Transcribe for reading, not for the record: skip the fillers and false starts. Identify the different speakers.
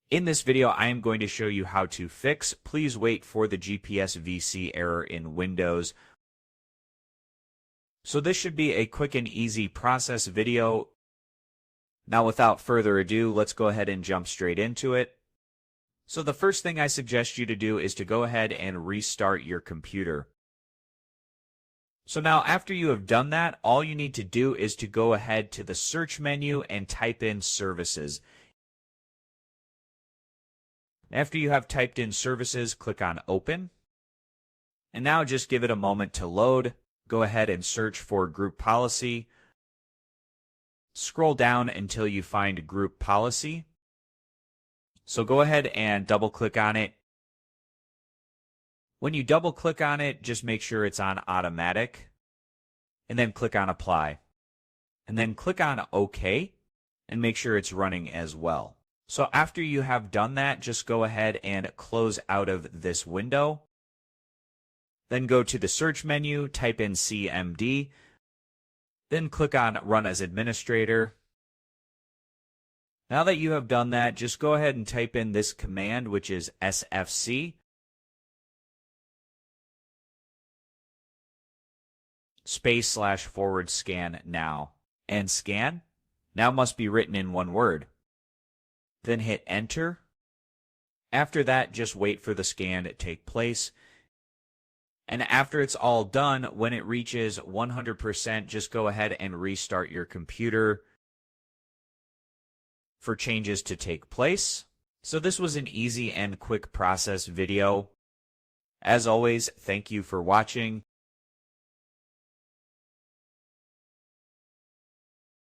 Speaker 1: In this video, I am going to show you how to fix. Please wait for the Gpsvc error in Windows. So this should be a quick and easy process video. Now without further ado, let's go ahead and jump straight into it. So the first thing I suggest you to do is to go ahead and restart your computer. So now after you have done that, all you need to do is to go ahead to the search menu and type in services. After you have typed in services, click on open. And now just give it a moment to load. Go ahead and search for group policy. Scroll down until you find group policy. So go ahead and double click on it. When you double click on it, just make sure it's on automatic. And then click on apply. And then click on OK and make sure it's running as well. So after you have done that, just go ahead and close out of this window. Then go to the search menu, type in CMD, then click on Run as Administrator. Now that you have done that, just go ahead and type in this command, which is sfc. /scan now. And scan now must be written in one word. Then hit enter. After that, just wait for the scan to take place. And after it's all done, when it reaches 100%, just go ahead and restart your computer for changes to take place. So this was an easy and quick process video. As always, thank you for watching.